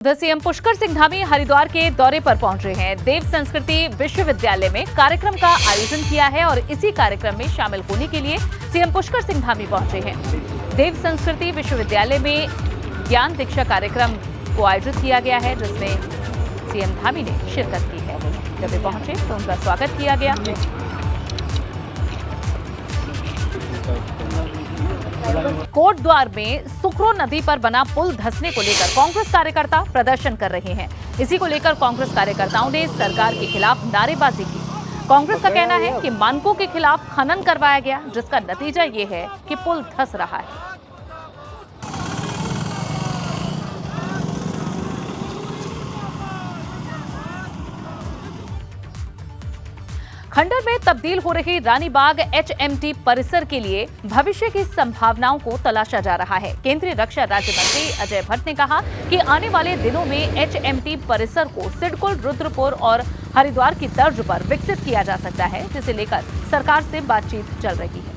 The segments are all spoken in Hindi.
उधर सीएम पुष्कर सिंह धामी हरिद्वार के दौरे पर पहुंचे हैं। देव संस्कृति विश्वविद्यालय में कार्यक्रम का आयोजन किया है और इसी कार्यक्रम में शामिल होने के लिए सीएम पुष्कर सिंह धामी पहुंचे हैं। देव संस्कृति विश्वविद्यालय में ज्ञान दीक्षा कार्यक्रम को आयोजित किया गया है, जिसमें सीएम धामी ने शिरकत की है। जब वे पहुंचे तो उनका स्वागत किया गया। कोटद्वार में सुखरो नदी पर बना पुल धंसने को लेकर कांग्रेस कार्यकर्ता प्रदर्शन कर रहे हैं। इसी को लेकर कांग्रेस कार्यकर्ताओं ने सरकार के खिलाफ नारेबाजी की। कांग्रेस का कहना है कि मानकों के खिलाफ खनन करवाया गया, जिसका नतीजा ये है कि पुल धंस रहा है। खंडर में तब्दील हो रही रानीबाग एचएमटी परिसर के लिए भविष्य की संभावनाओं को तलाशा जा रहा है। केंद्रीय रक्षा राज्य मंत्री अजय भट्ट ने कहा कि आने वाले दिनों में एचएमटी परिसर को सिडकुल, रुद्रपुर और हरिद्वार की तर्ज पर विकसित किया जा सकता है, जिसे लेकर सरकार से बातचीत चल रही है।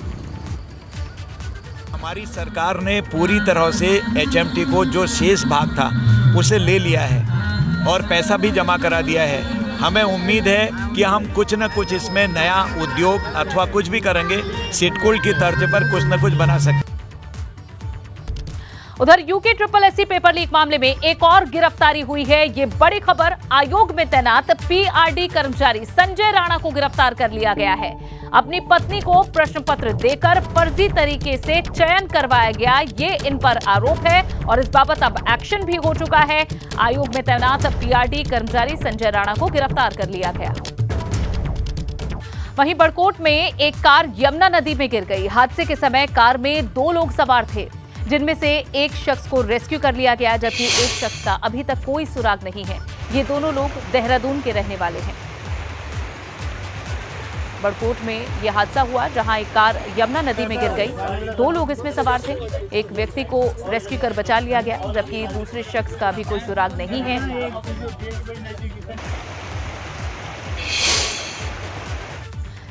हमारी सरकार ने पूरी तरह से एचएमटी को जो शेष भाग था उसे ले लिया है और पैसा भी जमा करा दिया है। हमें उम्मीद है कि हम कुछ न कुछ इसमें नया उद्योग अथवा कुछ भी करेंगे, सिडकुल की तर्ज पर कुछ न कुछ बना सकते। उधर यूके SSSC पेपर लीक मामले में एक और गिरफ्तारी हुई है। ये बड़ी खबर, आयोग में तैनात पीआरडी कर्मचारी संजय राणा को गिरफ्तार कर लिया गया है। अपनी पत्नी को प्रश्न पत्र देकर फर्जी तरीके से चयन करवाया गया, ये इन पर आरोप है और इस बाबत अब एक्शन भी हो चुका है। आयोग में तैनात पीआरडी कर्मचारी संजय राणा को गिरफ्तार कर लिया गया। वहीं बड़कोट में एक कार यमुना नदी में गिर गई। हादसे के समय कार में 2 लोग सवार थे, जिनमें से एक शख्स को रेस्क्यू कर लिया गया, जबकि एक शख्स का अभी तक कोई सुराग नहीं है। ये दोनों लोग देहरादून के रहने वाले हैं। बड़कोट में यह हादसा हुआ, जहां एक कार यमुना नदी में गिर गई। 2 लोग इसमें सवार थे। एक व्यक्ति को रेस्क्यू कर बचा लिया गया, जबकि दूसरे शख्स का भी कोई सुराग नहीं है।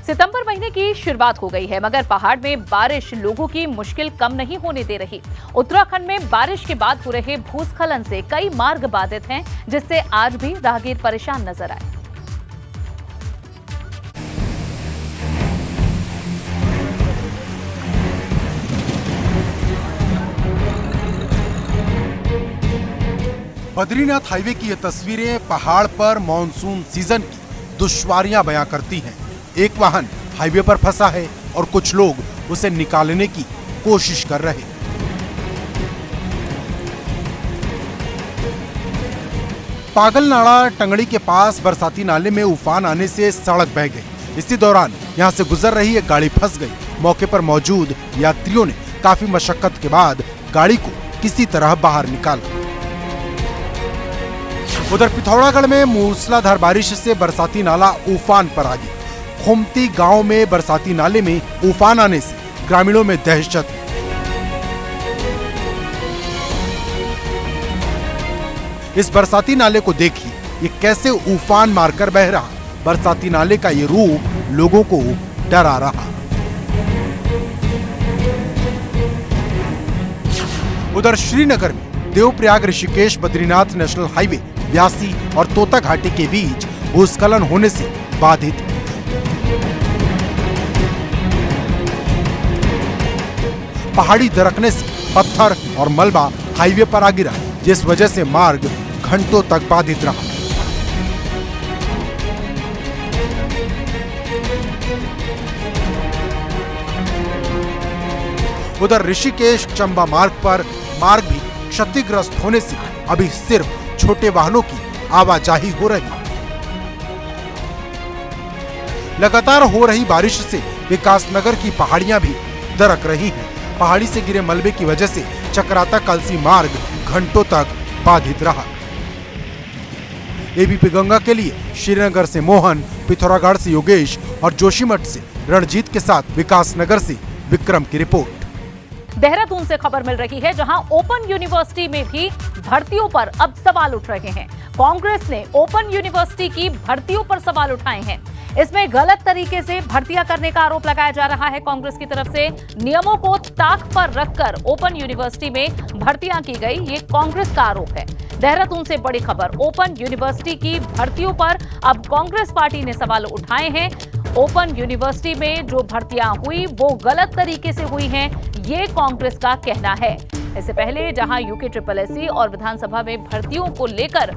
सितंबर महीने की शुरुआत हो गई है, मगर पहाड़ में बारिश लोगों की मुश्किल कम नहीं होने दे रही। उत्तराखंड में बारिश के बाद हो रहे भूस्खलन से कई मार्ग बाधित हैं, जिससे आज भी राहगीर परेशान नजर आए। बद्रीनाथ हाईवे की ये तस्वीरें पहाड़ पर मॉनसून सीजन की दुश्वारियां बयां करती हैं। एक वाहन हाईवे पर फंसा है और कुछ लोग उसे निकालने की कोशिश कर रहे हैं। पागलनाड़ा टंगड़ी के पास बरसाती नाले में उफान आने से सड़क बह गई। इसी दौरान यहां से गुजर रही एक गाड़ी फंस गई। मौके पर मौजूद यात्रियों ने काफी मशक्कत के बाद गाड़ी को किसी तरह बाहर निकाला। उधर पिथौरागढ़ में मूसलाधार बारिश से बरसाती नाला उफान पर आ गया। खोमती गांव में बरसाती नाले में उफान आने से ग्रामीणों में दहशत है। इस बरसाती नाले को देखिए, ये कैसे उफान मारकर बह रहा। बरसाती नाले का ये रूप लोगों को डरा रहा। उधर श्रीनगर में देवप्रयाग ऋषिकेश बद्रीनाथ नेशनल हाईवे व्यासी और तोता घाटी के बीच भूस्खलन होने से बाधित है। पहाड़ी दरकने से पत्थर और मलबा हाईवे पर आ गिरा, जिस वजह से मार्ग घंटों तक बाधित रहा। उधर ऋषिकेश चंबा मार्ग पर मार्ग भी क्षतिग्रस्त होने से अभी सिर्फ छोटे वाहनों की आवाजाही हो रही है। लगातार हो रही बारिश से विकासनगर की पहाड़ियां भी दरक रही हैं। पहाड़ी से गिरे मलबे की वजह से चक्राता कलसी मार्ग घंटों तक बाधित रहा। एबीपी गंगा के लिए श्रीनगर से मोहन, पिथौरागढ़ से योगेश और जोशीमठ से रणजीत के साथ विकासनगर से विक्रम की रिपोर्ट। देहरादून से खबर मिल रही है, जहां ओपन यूनिवर्सिटी में भी भर्तियों पर अब सवाल उठ रहे हैं। कांग्रेस ने ओपन यूनिवर्सिटी की भर्तियों पर सवाल उठाए हैं। इसमें गलत तरीके से भर्तियां करने का आरोप लगाया जा रहा है कांग्रेस की तरफ से। नियमों को ताक पर रखकर ओपन यूनिवर्सिटी में भर्तियां की गई, ये कांग्रेस का आरोप है। देहरादून से बड़ी खबर, ओपन यूनिवर्सिटी की भर्तियों पर अब कांग्रेस पार्टी ने सवाल उठाए हैं। ओपन यूनिवर्सिटी में जो भर्तियां हुई वो गलत तरीके से हुई हैं, ये कांग्रेस का कहना है। इससे पहले जहां UKSSC और विधानसभा में भर्तियों को लेकर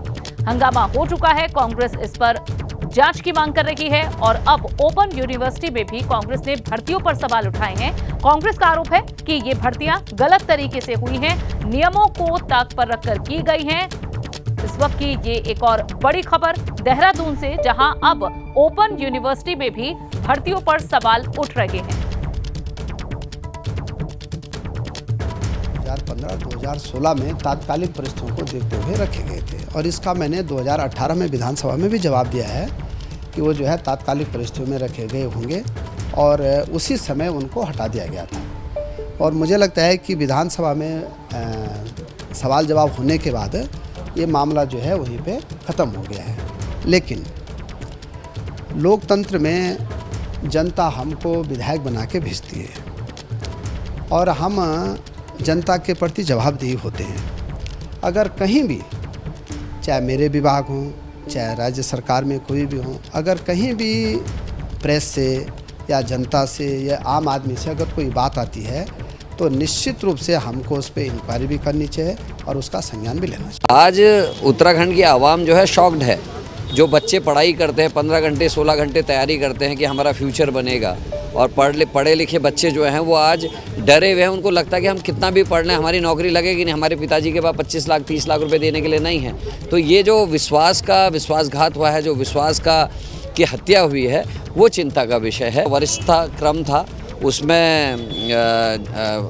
हंगामा हो चुका है, कांग्रेस इस पर जांच की मांग कर रही है और अब ओपन यूनिवर्सिटी में भी कांग्रेस ने भर्तियों पर सवाल उठाए हैं। कांग्रेस का आरोप है कि ये भर्तियां गलत तरीके से हुई हैं, नियमों को ताक पर रखकर की गई हैं। इस वक्त की ये एक और बड़ी खबर देहरादून से, जहां अब ओपन यूनिवर्सिटी में भी भर्तियों पर सवाल उठ रहे हैं। 2015-2016 में तात्कालिक परिस्थितियों को देखते हुए रखे गए थे और इसका मैंने 2018 में विधानसभा में भी जवाब दिया है कि वो जो है तात्कालिक परिस्थितियों में रखे गए होंगे और उसी समय उनको हटा दिया गया था। और मुझे लगता है कि विधानसभा में सवाल जवाब होने के बाद ये मामला जो है वहीं पे ख़त्म हो गया है। लेकिन लोकतंत्र में जनता हमको विधायक बना के भेजती है और हम जनता के प्रति जवाबदेही होते हैं। अगर कहीं भी, चाहे मेरे विभाग हों, चाहे राज्य सरकार में कोई भी हो, अगर कहीं भी प्रेस से या जनता से या आम आदमी से अगर कोई बात आती है तो निश्चित रूप से हमको उस पर इंक्वायरी भी करनी चाहिए और उसका संज्ञान भी लेना चाहिए। आज उत्तराखंड की आवाम जो है शॉक्ड है। जो बच्चे पढ़ाई करते हैं, 15 घंटे 16 घंटे तैयारी करते हैं कि हमारा फ्यूचर बनेगा, और पढ़े लिखे बच्चे जो हैं वो आज डरे हुए हैं। उनको लगता है कि हम कितना भी पढ़ लें हमारी नौकरी लगेगी नहीं, हमारे पिताजी के पास 25 लाख 30 लाख रुपए देने के लिए नहीं है। तो ये जो विश्वासघात हुआ है, जो विश्वास की हत्या हुई है, वो चिंता का विषय है। वरिष्ठता क्रम था, उसमें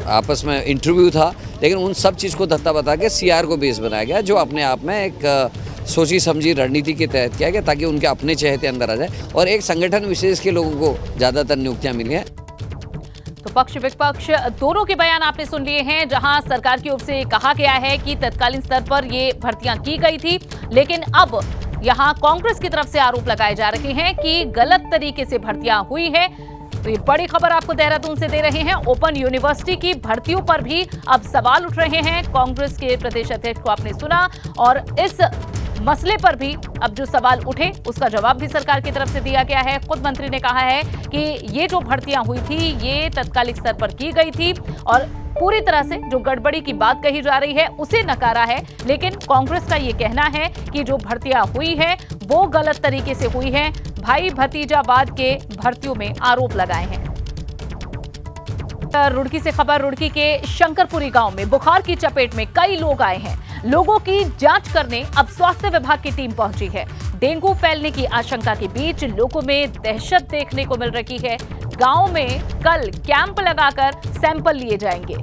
आपस में इंटरव्यू था, लेकिन उन सब चीज़ को धत्ता बता के CR को बेस बनाया गया, जो अपने आप में एक सोची समझी रणनीति के तहत किया गया ताकि उनके अपने चहेते अंदर आ जाए और एक संगठन विशेष के लोगों को ज़्यादातर नियुक्तियां मिली हैं। तो पक्ष विपक्ष दोनों के बयान आपने सुन लिए हैं, जहां सरकार की ओर से कहा गया है कि तत्कालीन स्तर पर ये भर्तियां की गई थी, लेकिन अब यहां कांग्रेस की तरफ से आरोप लगाए जा रहे हैं कि गलत तरीके से भर्तियां हुई है। तो ये बड़ी खबर आपको देहरादून से दे रहे हैं। ओपन यूनिवर्सिटी की भर्तियों पर भी अब सवाल उठ रहे हैं। कांग्रेस के प्रदेश अध्यक्ष को आपने सुना और इस मसले पर भी अब जो सवाल उठे उसका जवाब भी सरकार की तरफ से दिया गया है। खुद मंत्री ने कहा है कि ये जो भर्तियां हुई थी ये तत्कालिक स्तर पर की गई थी और पूरी तरह से जो गड़बड़ी की बात कही जा रही है उसे नकारा है। लेकिन कांग्रेस का ये कहना है कि जो भर्तियां हुई है वो गलत तरीके से हुई है। भाई भतीजावाद के भर्तियों में आरोप लगाए हैं। रुड़की से खबर, रुड़की के शंकरपुरी गांव में बुखार की चपेट में कई लोग आए हैं। लोगों की जांच करने अब स्वास्थ्य विभाग की टीम पहुंची है। डेंगू फैलने की आशंका के बीच लोगों में दहशत देखने को मिल रही है। गांव में कल कैंप लगाकर सैंपल लिए जाएंगे।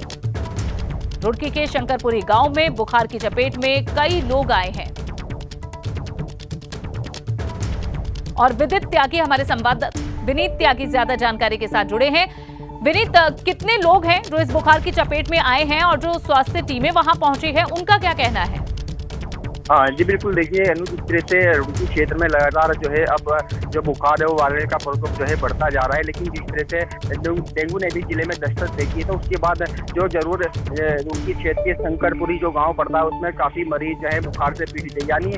रुड़की के शंकरपुरी गांव में बुखार की चपेट में कई लोग आए हैं और विदित त्यागी हमारे संवाददाता विनीत त्यागी ज्यादा जानकारी के साथ जुड़े हैं। विनीत, कितने लोग हैं जो इस बुखार की चपेट में आए हैं और जो स्वास्थ्य टीमें वहां पहुंची है उनका क्या कहना है? हाँ जी बिल्कुल, देखिए जिस तरह से रुड़की क्षेत्र में लगातार जो है अब जो बुखार है वो वायरल का प्रकोप जो है बढ़ता जा रहा है, लेकिन जिस तरह से डेंगू ने भी जिले में दस्तक देखी है तो उसके बाद जो जरूर रुड़की क्षेत्र के शंकरपुरी जो गांव पड़ता है उसमें काफ़ी मरीज जो है बुखार से पीड़ित है। यानी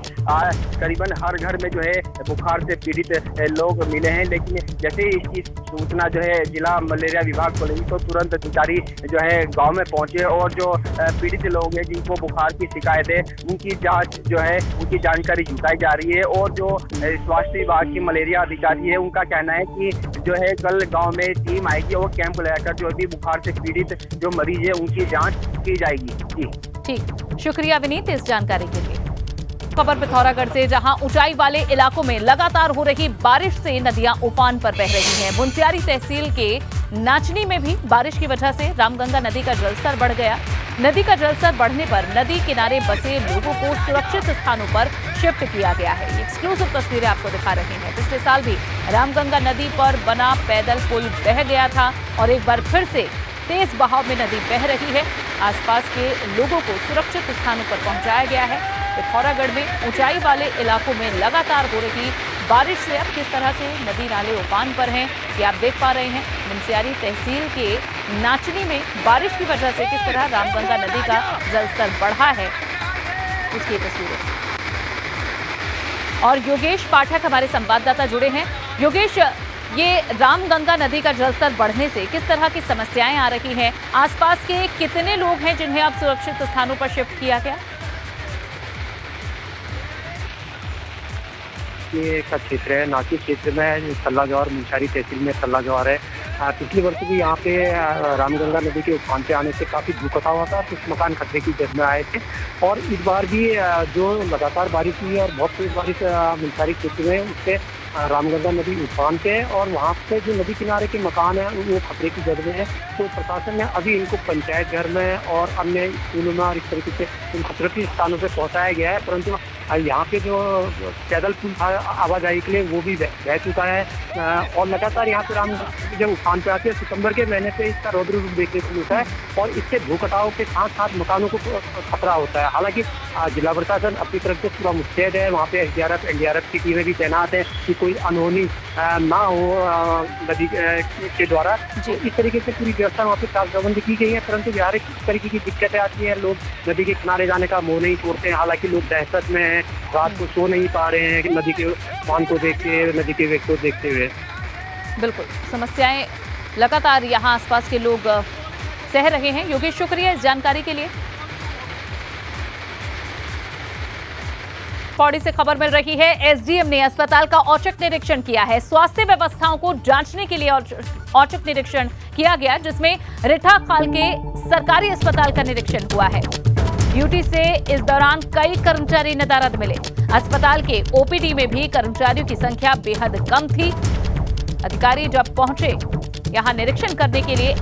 करीबन हर घर में जो है बुखार से पीड़ित लोग मिले हैं। लेकिन जैसे इसकी सूचना जो है जिला मलेरिया विभाग को लगी तो तुरंत अधिकारी जो है गाँव में पहुँचे और जो पीड़ित लोग हैं जिनको बुखार की शिकायत है उनकी जाँच जो है उनकी जानकारी जुटाई जा रही है। और जो स्वास्थ्य विभाग की मलेरिया अधिकारी है उनका कहना है कि जो है कल गांव में टीम आएगी और कैंप लगाकर जो भी बुखार से पीड़ित जो मरीज है उनकी जांच की जाएगी। जी ठीक, शुक्रिया विनीत इस जानकारी के लिए। खबर पिथौरागढ़ से, जहां ऊंचाई वाले इलाकों में लगातार हो रही बारिश से नदियां उफान पर बह रही हैं। मुनस्यारी तहसील के नाचनी में भी बारिश की वजह से रामगंगा नदी का जलस्तर बढ़ गया। नदी का जलस्तर बढ़ने पर नदी किनारे बसे लोगों को सुरक्षित स्थानों पर शिफ्ट किया गया है। एक्सक्लूसिव तस्वीरें आपको दिखा रहे हैं। पिछले साल भी रामगंगा नदी पर बना पैदल पुल बह गया था और एक बार फिर से तेज बहाव में नदी बह रही है। आसपास के लोगों को सुरक्षित स्थानों पर पहुंचाया गया है। पिथौरागढ़ में ऊंचाई वाले इलाकों में लगातार हो रही बारिश से अब किस तरह से नदी नाले उफान पर हैं, ये आप देख पा रहे हैं। मुनस्यारी तहसील के नाचनी में बारिश की वजह से किस तरह रामगंगा नदी का जलस्तर बढ़ा है, उसकी तस्वीरें। और योगेश पाठक हमारे संवाददाता जुड़े हैं। योगेश, ये रामगंगा नदी का जलस्तर बढ़ने से किस तरह की समस्याएं आ रही हैं? आसपास के कितने लोग हैं जिन्हें अब सुरक्षित स्थानों पर शिफ्ट किया गया? ये का क्षेत्र है, नाची क्षेत्र में सल्लाजौर, मुनस्यारी तहसील में सल्लाजौर है। पिछले वर्ष भी यहाँ पे रामगंगा नदी के उफान पे आने से काफ़ी भूकंप हुआ था, कुछ मकान खतरे की जद में आए थे। और इस बार भी जो लगातार बारिश हुई है और बहुत तेज बारिश मुनस्यारी क्षेत्र में, उससे रामगंगा नदी उफान पे है और वहाँ पे जो नदी किनारे के मकान हैं वो खतरे की जद में है। तो प्रशासन ने अभी इनको पंचायत घर में और अन्य स्कूलों में और इस तरीके से इन खतरे के स्थानों पे पहुँचाया गया है, परंतु यहाँ पे जो पैदल पुल था आवाजाही के लिए वो भी बह चुका है। और लगातार यहाँ पे रामगंगा जब उफान पे आती है सितंबर के महीने से इसका रौद्र रूप देखने को मिलता है और इससे भूकटाव के साथ साथ मकानों को खतरा होता है। हालांकि जिला प्रशासन अपनी तरफ से पूरा मुस्तैद है, वहाँ पे एसडीआरएफ एनडीआरएफ की टीमें भी तैनात है कि कोई अनहोनी ना हो नदी के द्वारा। तो इस तरीके से पूरी व्यवस्था वहाँ पे चाक प्रबंध की गई है, परंतु बिहार इस तरीके की दिक्कतें आती हैं, लोग नदी के किनारे जाने का मोह नहीं छोड़ते हैं। हालांकि लोग दहशत में हैं, रात को सो नहीं पा रहे हैं नदी के उफान को देखते हुए, नदी के वेग को देखते हुए। बिल्कुल, समस्याएं लगातार यहाँ आसपास के लोग सह रहे हैं। योगेश, शुक्रिया इस जानकारी के लिए। पौड़ी से खबर मिल रही है, एसडीएम ने अस्पताल का औचक निरीक्षण किया है। स्वास्थ्य व्यवस्थाओं को जांचने के लिए औचक निरीक्षण किया गया, जिसमें रिठा खाल के सरकारी अस्पताल का निरीक्षण हुआ है। ड्यूटी से इस दौरान कई कर्मचारी नदारद मिले। अस्पताल के ओपीडी में भी कर्मचारियों की संख्या बेहद कम थी। अधिकारी जब पहुंचे यहां निरीक्षण करने के लिए,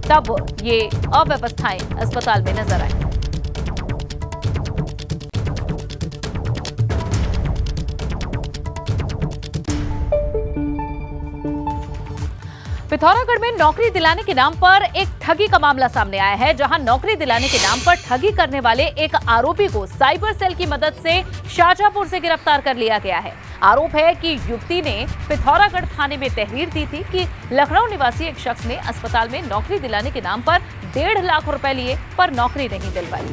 तब ये अव्यवस्थाएं अस्पताल में नजर आई। पिथौरागढ़ में नौकरी दिलाने के नाम पर एक ठगी का मामला सामने आया है, जहां नौकरी दिलाने के नाम पर ठगी करने वाले एक आरोपी को साइबर सेल की मदद से शाहजहांपुर से गिरफ्तार कर लिया गया है। आरोप है कि युवती ने पिथौरागढ़ थाने में तहरीर दी थी कि लखनऊ निवासी एक शख्स ने अस्पताल में नौकरी दिलाने के नाम पर 1.5 लाख रुपए लिए, पर नौकरी नहीं दिलवाई।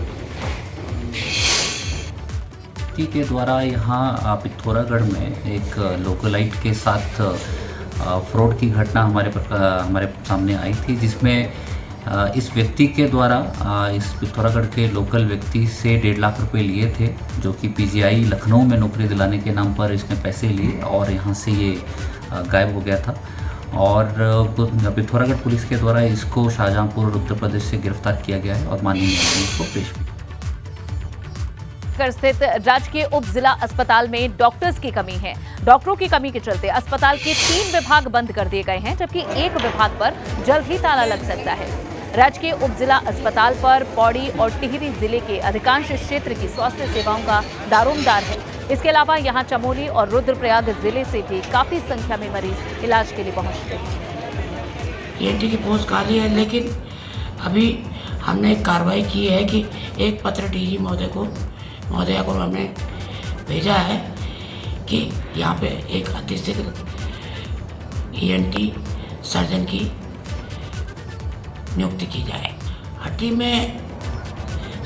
के द्वारा यहाँ पिथौरागढ़ में एक लोकलाइट के साथ फ्रॉड की घटना हमारे सामने आई थी, जिसमें इस व्यक्ति के द्वारा इस पिथौरागढ़ के लोकल व्यक्ति से 1.5 लाख रुपए लिए थे, जो कि पीजीआई लखनऊ में नौकरी दिलाने के नाम पर इसने पैसे लिए और यहाँ से ये गायब हो गया था। और पिथौरागढ़ पुलिस के द्वारा इसको शाहजहांपुर उत्तर प्रदेश से गिरफ्तार किया गया है और माननीय न्यायालय इसको पेश किया। स्थित राजकीय उप जिला अस्पताल में डॉक्टर्स की कमी है। डॉक्टरों की कमी के चलते अस्पताल के 3 विभाग बंद कर दिए गए हैं, जबकि एक विभाग पर जल्द ही ताला लग सकता है। राजकीय उप जिला अस्पताल पर पौड़ी और टिहरी जिले के अधिकांश क्षेत्र की स्वास्थ्य सेवाओं का दारोमदार है। इसके अलावा यहां चमोली और रुद्रप्रयाग जिले से भी काफी संख्या में मरीज इलाज के लिए पहुंचते हैं। ईएनटी की पोस्ट खाली है, लेकिन अभी हमने एक कार्रवाई की है कि एक पत्र डीजी महोदया को हमने भेजा है कि यहाँ पे एक अतिरिक्त ईएनटी सर्जन की नियुक्ति की जाए। हड्डी में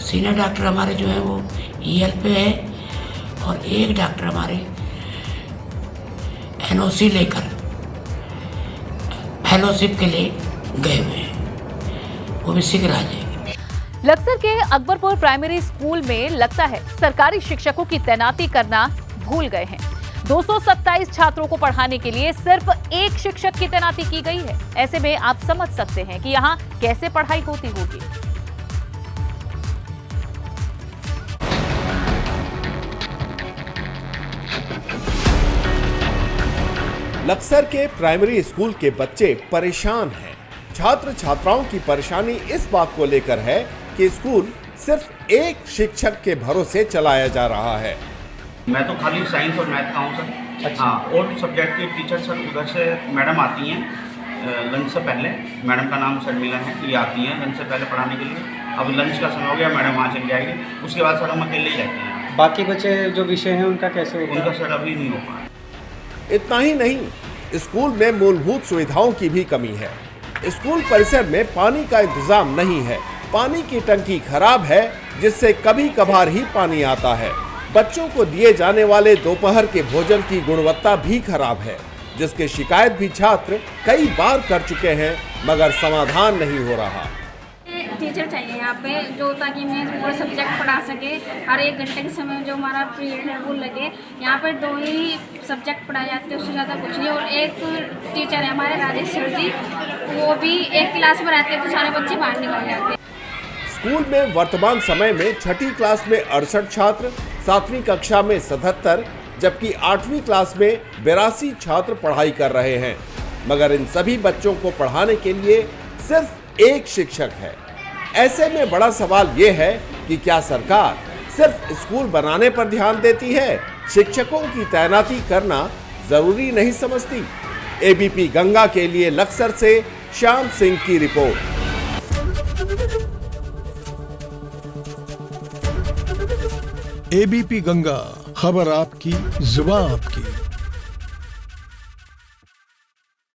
सीनियर डॉक्टर हमारे जो है वो ईएल पे है और एक डॉक्टर हमारे एनओसी लेकर फेलोशिप के लिए गए हुए हैं, वो भी शीघ्र आ जाएंगे। लक्सर के अकबरपुर प्राइमरी स्कूल में लगता है सरकारी शिक्षकों की तैनाती करना भूल गए हैं। 227 छात्रों को पढ़ाने के लिए सिर्फ एक शिक्षक की तैनाती की गई है। ऐसे में आप समझ सकते हैं कि यहाँ कैसे पढ़ाई होती होगी। लक्सर के प्राइमरी स्कूल के बच्चे परेशान हैं। छात्र छात्राओं की परेशानी इस बात को लेकर है कि स्कूल सिर्फ एक शिक्षक के भरोसे चलाया जा रहा है। मैं तो खाली साइंस और मैथ का हूँ सर। अच्छा। हाँ, और सब्जेक्ट की टीचर सर उधर से मैडम आती हैं लंच से पहले। मैडम का नाम शर्मिला है, ये आती हैं लंच से पहले पढ़ाने के लिए। अब लंच का समय हो गया, मैडम वहाँ चली जाएगी, उसके बाद सर हम अकेले ही रहते हैं। बाकी बचे जो विषय हैं उनका कैसे होगा? उनका सर अभी नहीं हो पा रहा। इतना ही नहीं, स्कूल में मूलभूत सुविधाओं की भी कमी है। स्कूल परिसर में पानी का इंतजाम नहीं है। पानी की टंकी खराब है, जिससे कभी कभार ही पानी आता है। बच्चों को दिए जाने वाले दोपहर के भोजन की गुणवत्ता भी खराब है, जिसकी शिकायत भी छात्र कई बार कर चुके हैं, मगर समाधान नहीं हो रहा। टीचर चाहिए यहाँ पे जो, ताकि मैं पूरा सब्जेक्ट पढ़ा सके। हर 1 घंटे के समय जो हमारा पीरियड है वो लगे। यहाँ पर 2 ही सब्जेक्ट पढ़ाए जाते हैं, उससे ज़्यादा कुछ नहीं। और एक टीचर है हमारे राजेश सर जी, वो भी एक क्लास में रहते हैं तो सारे बच्चे बाहर निकल जाते हैं। स्कूल में वर्तमान समय में 6ठी क्लास में 68 छात्र, 7वीं कक्षा में 77, जबकि 8वीं क्लास में 82 छात्र पढ़ाई कर रहे हैं, मगर इन सभी बच्चों को पढ़ाने के लिए सिर्फ एक शिक्षक है। ऐसे में बड़ा सवाल ये है कि क्या सरकार सिर्फ स्कूल बनाने पर ध्यान देती है, शिक्षकों की तैनाती करना जरूरी नहीं समझती? एबीपी गंगा के लिए लक्सर से श्याम सिंह की रिपोर्ट। एबीपी गंगा, खबर आपकी, जुबान आपकी।